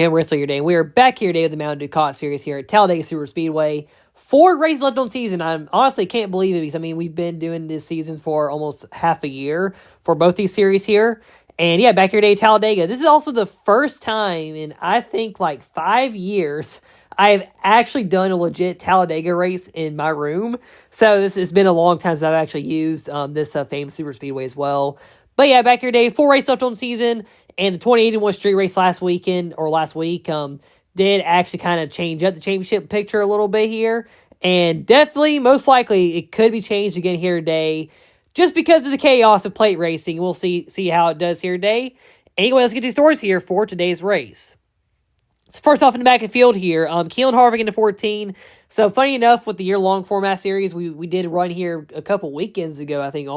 And we're still here today. We are back here today with the Mountain Dew Caught Series here at Talladega Superspeedway. 4 races left on season. I honestly can't believe it because, we've been doing this seasons for almost half a year for both these series here. And yeah, back here today at Talladega. This is also the first time in, I think, like 5 years I've actually done a legit Talladega race in my room. So this has been a long time since I've actually used this famous Superspeedway as well. But yeah, back here today, 4 races left on season. And the 2081 street race last week did actually kind of change up the championship picture a little bit here. And definitely, most likely, it could be changed again here today just because of the chaos of plate racing. We'll see how it does here today. Anyway, let's get to the stories here for today's race. So first off, in the back of the field here, Keelan Harvick into 14. So funny enough, with the year-long format series, we did run here a couple weekends ago, I think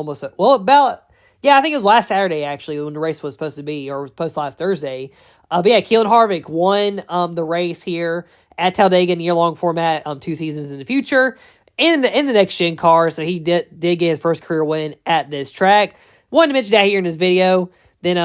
I think it was last Saturday, actually, when the race was supposed to be, or was supposed to last Thursday. But yeah, Keelan Harvick won the race here at Talladega in the year-long format 2 seasons in the future in the next-gen car, so he did get his first career win at this track. Wanted to mention that here in this video. Then,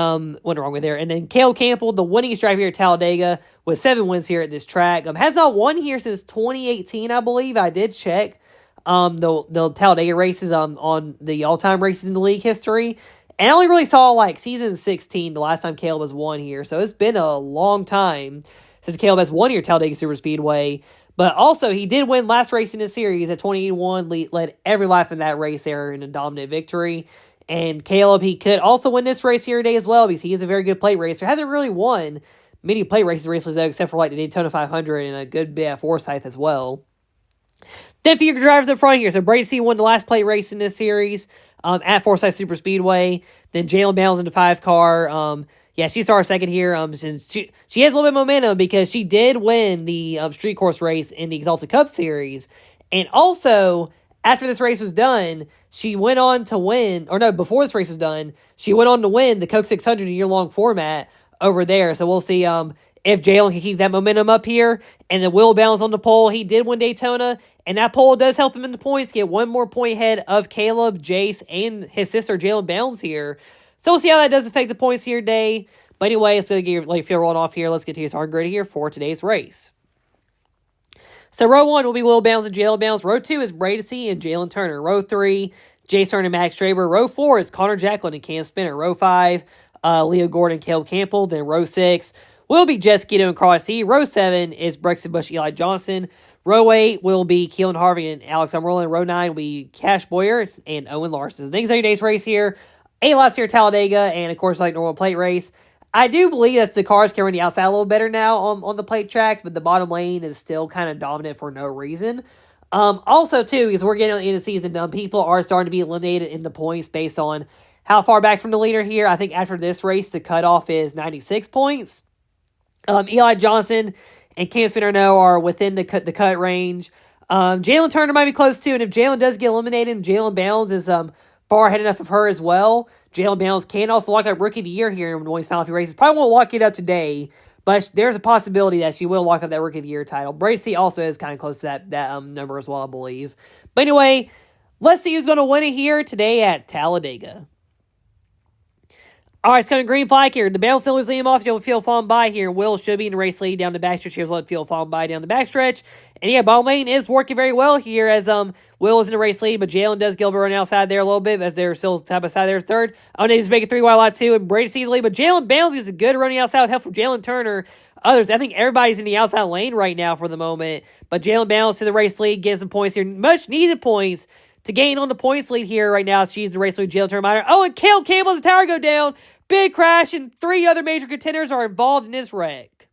went wrong with there. And then Caleb Campbell, the winningest driver here at Talladega, with 7 wins here at this track. Has not won here since 2018, I believe. I did check the Talladega races on the all-time races in the league history. And I only really saw like season 16 the last time Caleb has won here. So it's been a long time since Caleb has won here at Talladega Superspeedway. But also, he did win last race in the series at 2081, led every lap in that race there in a dominant victory. And Caleb, he could also win this race here today as well because he is a very good plate racer. Hasn't really won many plate races recently, though, except for like the Daytona 500 and a good bit at Forsyth as well. Then for your drivers up front here, so Brady C won the last plate race in this series at Forsyth Superspeedway. Then Jalen Bowles in the 5 car. She started second here. Since she has a little bit of momentum because she did win the street course race in the Exalted Cup Series. And also, after this race was done, she went on to win, before this race was done, she went on to win the Coke 600 in year-long format over there. So we'll see if Jalen can keep that momentum up here. And then Will Bounds on the pole. He did win Daytona, and that pole does help him in the points, get 1 more point ahead of Caleb, Jace, and his sister Jalen Bounds here. So we'll see how that does affect the points here today. But anyway, let's go get your field rolling off here. Let's get to your starting grid here for today's race. So row 1 will be Will Bounds and Jalen Bounds. Row 2 is Brady C and Jalen Turner. Row 3, Jace Turner and Max Straber. Row 4 is Connor Jacklin and Cam Spinner. Row 5, Leo Gordon and Caleb Campbell. Then row 6 will be Jess Guido and Carl C. Row 7 is Brexton Bush, Eli Johnson. Row 8 will be Keelan Harvey and Alex Umberlin. Row 9 will be Cash Boyer and Owen Larson. Thanks for your day's race here. 8 laps here at Talladega, and of course, like normal plate race. I do believe that the cars can run the outside a little better now on the plate tracks, but the bottom lane is still kind of dominant for no reason. Also, too, because we're getting on the end of the season, people are starting to be eliminated in the points based on how far back from the leader here. I think after this race, the cutoff is 96 points. Eli Johnson and Cam Spinner are within the cut range. Jalen Turner might be close, too, and if Jalen does get eliminated, and Jalen Bounds is far ahead enough of her as well, Jalen Bounds can also lock up Rookie of the Year here in Noise Final Few races. Probably won't lock it up today, but there's a possibility that she will lock up that Rookie of the Year title. Brady C also is kind of close to that number as well, I believe. But anyway, let's see who's going to win it here today at Talladega. All right, it's coming green flag here. The Bounce still is leading off. You'll feel falling by here. Will should be in the race lead down the backstretch. Here's what feel falling by down the backstretch. And yeah, bottom lane is working very well here as Will is in the race lead, but Jalen does Gilbert run outside there a little bit as they're still side by side there third. He's making 3 wide lap 2, and Brady C the lead, but Jalen Bounds gets a good running outside with help from Jalen Turner. Others, I think everybody's in the outside lane right now for the moment, but Jalen Bounds to the race lead, getting some points here, much needed points to gain on the points lead here right now. She's the race lead, Jalen Turner. And Caleb Campbell's tire go down. Big crash, and 3 other major contenders are involved in this wreck.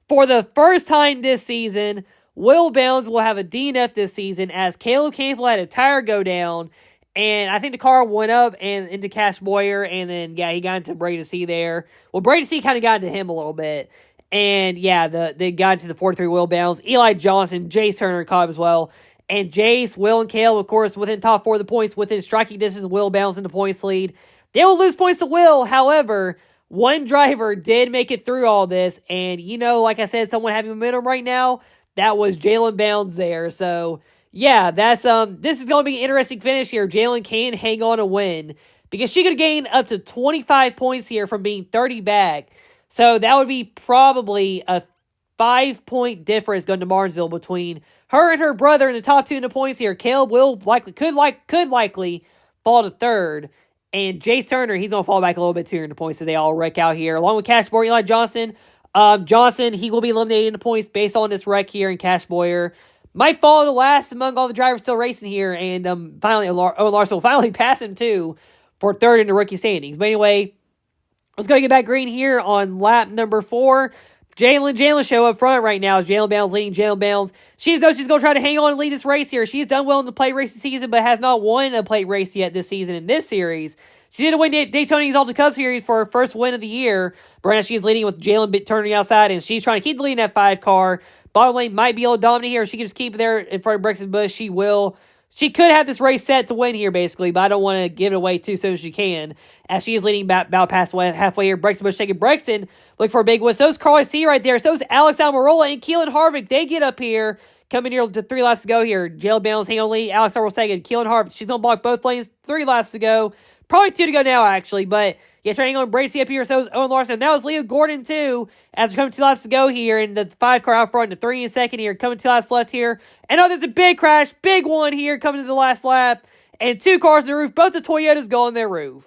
For the first time this season, Will Bounds will have a DNF this season as Caleb Campbell had a tire go down, and I think the car went up and into Cash Boyer, and then, he got into Brady C there. Well, Brady C kind of got into him a little bit, and, they got into the 43 Will Bounds. Eli Johnson, Jace Turner caught up as well, and Jace, Will, and Caleb, of course, within top 4 of the points, within striking distance, Will Bounds in the points lead. They will lose points to Will. However, one driver did make it through all this. And, like I said, someone having momentum right now, that was Jalen Bounds there. So, that's this is going to be an interesting finish here. Jalen can hang on a win because she could gain up to 25 points here from being 30 back. So that would be probably a 5-point difference going to Martinsville between her and her brother in the top two in the points here. Caleb could likely fall to third. And Jace Turner, he's going to fall back a little bit too in the points, so they all wreck out here. Along with Cash Boyer, Eli Johnson. Johnson, he will be eliminated in the points based on this wreck here, and Cash Boyer might fall to last among all the drivers still racing here. And finally, Owen Larson will finally pass him too for third in the rookie standings. But anyway, let's go get back green here on lap number 4. Jalen show up front right now. Jalen Bounds leading. Jalen Bounds, she's going to try to hang on and lead this race here. She's done well in the plate race this season, but has not won a plate race yet this season in this series. She did win Daytona Exalted Cup Series for her first win of the year. But right now she's leading with Jalen turning outside, and she's trying to keep the lead in that 5 car. Bottom lane might be able to dominate here. If she can just keep it there in front of Brexton Bush, she will. She could have this race set to win here, basically, but I don't want to give it away too soon as she can, as she is leading about past halfway here. Brexton Bush taking Brexton, look for a big win. So's Carly C right there. So's Alex Almirola and Keelan Harvick. They get up here, coming here to 3 laps to go here. Jalen Bounds hang on lead. Alex Almirola second. Keelan Harvick, she's going to block both lanes. 3 laps to go. Probably 2 to go now, actually, but yeah, trying to hang on Bracey up here. So is Owen Larson. That was Leo Gordon, too, as we're coming 2 laps to go here, and the 5 car out front, the 3 in second here, coming 2 laps left here. And oh, there's a big crash, big one here coming to the last lap, and 2 cars on the roof. Both the Toyotas go on their roof.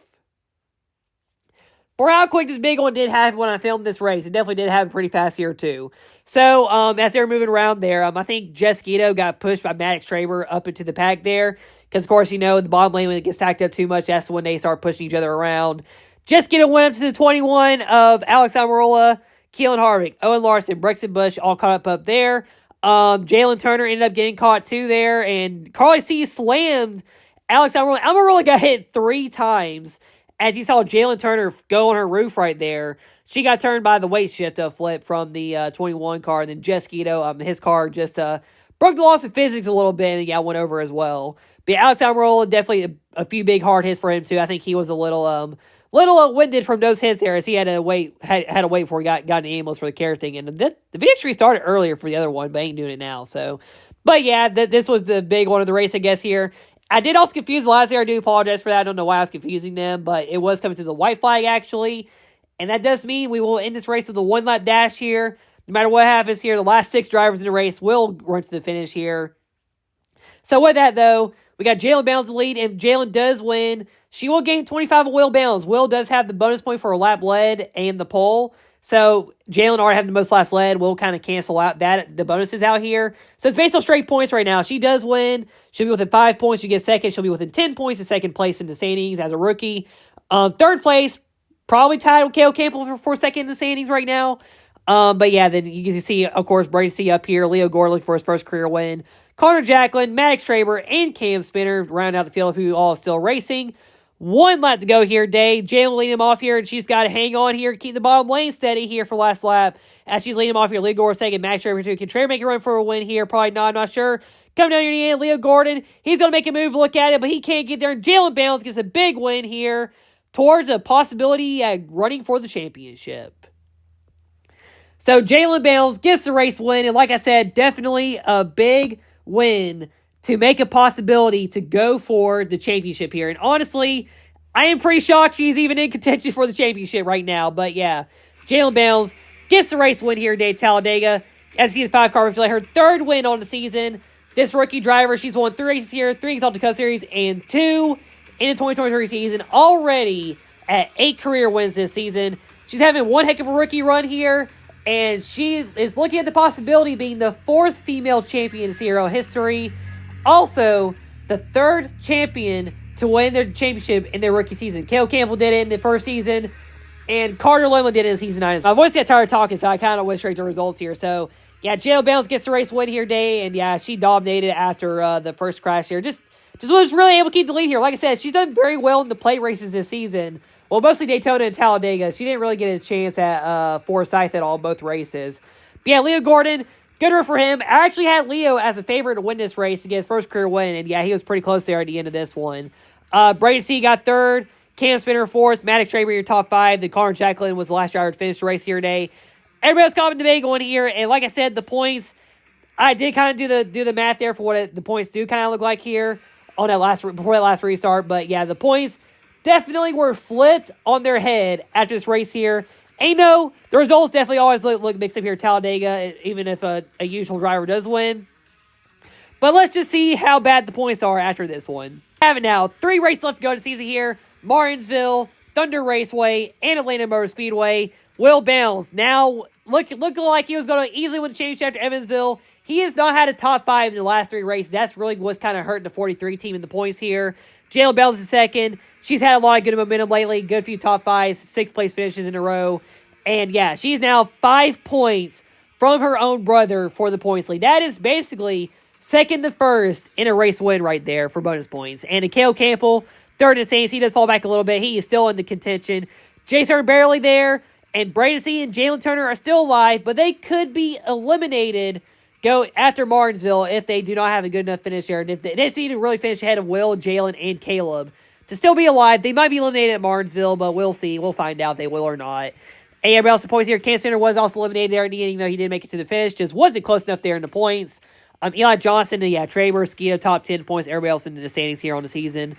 For how quick this big one did happen when I filmed this race, it definitely did happen pretty fast here, too. So, as they were moving around there, I think Jess Guido got pushed by Maddox Traber up into the pack there. Because, of course, the bottom lane, when it gets stacked up too much, that's when they start pushing each other around. Just get a win up to the 21 of Alex Almirola, Keelan Harvick, Owen Larson, Brexton Bush, all caught up there. Jalen Turner ended up getting caught too there, and Carly C slammed Alex Almirola. Almirola got hit 3 times, as you saw Jalen Turner go on her roof right there. She got turned by the weight shift flip from the 21 car, and then Jess Guido, his car just broke the loss of physics a little bit, and went over as well. But yeah, Alex Almirola, definitely a few big hard hits for him too. I think he was a little winded from those hits there, as he had to wait before he got an ambulance for the care thing. And the video tree started earlier for the other one, but ain't doing it now. So, but yeah, this was the big one of the race, I guess, here. I did also confuse the lads here. I do apologize for that. I don't know why I was confusing them, but it was coming to the white flag, actually. And that does mean we will end this race with a 1-lap dash here. No matter what happens here, the last 6 drivers in the race will run to the finish here. So with that, though, we got Jalen Bounds to lead, and Jalen does win. She will gain 25 of Will Bounds. Will does have the bonus point for a lap led and the pole. So Jalen already having the most laps led. Will kind of cancel out the bonuses out here. So it's based on straight points right now. She does win. She'll be within 5 points. She gets second. She'll be within 10 points in second place in the standings as a rookie. Third place, probably tied with Cale Campbell for second in the standings right now. But yeah, then you can see, of course, Brady C up here. Leo Gore looking for his first career win. Connor Jacklin, Maddox Traber, and Cam Spinner round out the field, who all still racing. 1 lap to go here, Dave. Jalen leading him off here, and she's got to hang on here, keep the bottom lane steady here for last lap. As she's leading him off here, Leo Gore second, Max Traber 2. Can Traber make a run for a win here? Probably not, I'm not sure. Coming down here in the end, Leo Gordon, he's going to make a move, look at it, but he can't get there. And Jalen Bounds gets a big win here towards a possibility at running for the championship. So Jalen Bounds gets the race win, and like I said, definitely a big win to make a possibility to go for the championship here. And honestly, I am pretty shocked she's even in contention for the championship right now. But yeah, Jalen Bounds gets the race win here today at Talladega. As you see the 5-car replay, her 3rd win on the season. This rookie driver, she's won 3 races here, 3 Exalted Cup Series, and 2 in the 2023 season. Already at 8 career wins this season. She's having one heck of a rookie run here. And she is looking at the possibility of being the 4th female champion in CRL history. Also, the 3rd champion to win their championship in their rookie season. Cale Campbell did it in the first season, and Carter Lemon did it in season 9. My voice got tired of talking, so I kind of went straight to results here. So, yeah, Jalen Bounds gets the race win here today, and yeah, she dominated after the first crash here. Just was really able to keep the lead here. Like I said, she's done very well in the plate races this season. Well, mostly Daytona and Talladega. She didn't really get a chance at Forsyth at all, both races. But yeah, Leo Gordon, good run for him. I actually had Leo as a favorite to win this race to get his first career win, and yeah, he was pretty close there at the end of this one. Brady C got 3rd, Cam Spinner 4th, Maddox Traber your top 5. The Connor Jacklin was the last driver to finish the race here today. Everybody was calling the big one here, and like I said, the points, I did kind of do the math there for what the points do kind of look like here on before that last restart. But yeah, the points definitely were flipped on their head after this race here. And no, the results definitely always look mixed up here at Talladega, even if a usual driver does win. But let's just see how bad the points are after this one. Have it now. 3 races left to go to the season here. Martinsville, Thunder Raceway, and Atlanta Motor Speedway. Will Bounds now looking like he was going to easily win the championship after Evansville. He has not had a top 5 in the last 3 races. That's really what's kind of hurting the 43 team in the points here. Jalen Bell is second. She's had a lot of good momentum lately. Good few top 5s, 6th place finishes in a row. And yeah, she's now 5 points from her own brother for the points lead. That is basically second to first in a race win right there for bonus points. And Cale Campbell, third in Saints. He does fall back a little bit. He is still in the contention. Jason barely there. And Bradency and Jalen Turner are still alive, but they could be eliminated go after Martinsville if they do not have a good enough finish there. And if they just need to really finish ahead of Will, Jalen, and Caleb to still be alive. They might be eliminated at Martinsville, but we'll see. We'll find out if they will or not. And everybody else in the points here. Cam Center was also eliminated there, even though he didn't make it to the finish. Just wasn't close enough there in the points. Eli Johnson, and Traber, Skeeto, top 10 points. Everybody else in the standings here on the season.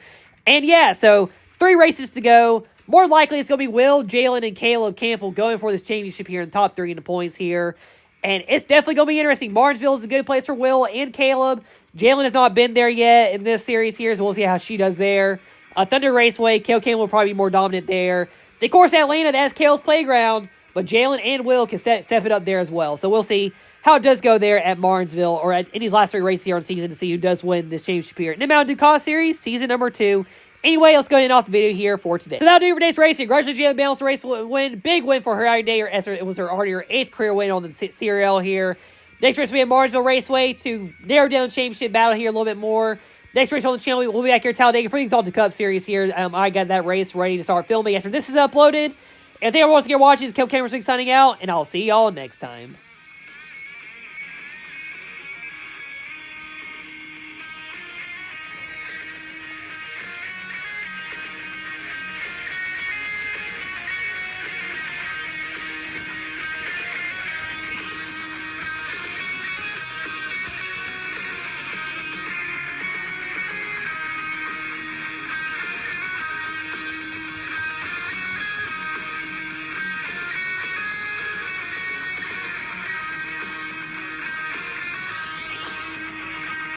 And yeah, so 3 races to go. More likely, it's going to be Will, Jalen, and Caleb Campbell going for this championship here in the top 3 in the points here. And it's definitely going to be interesting. Martinsville is a good place for Will and Caleb. Jalen has not been there yet in this series here, so we'll see how she does there. Thunder Raceway, Cale Campbell will probably be more dominant there. Of course, Atlanta, that's Cale's playground, but Jalen and Will can step it up there as well. So we'll see how it does go there at Martinsville or at any last 3 races here on the season to see who does win this championship here in the Mountain Dew Cost Series, season number 2. Anyway, let's go ahead and off the video here for today. So that'll do for today's race. Congratulations, Jalen Balance race win. Big win for her today. It was her already her 8th career win on the CRL here. Next race will be at Martinsville Raceway to narrow down the championship battle here a little bit more. Next race on the channel, we'll be back here at Talladega for the Exalted Cup Series here. I got that race ready to start filming after this is uploaded. And if anyone wants to get watching, it's Kev Cameron signing out, and I'll see y'all next time.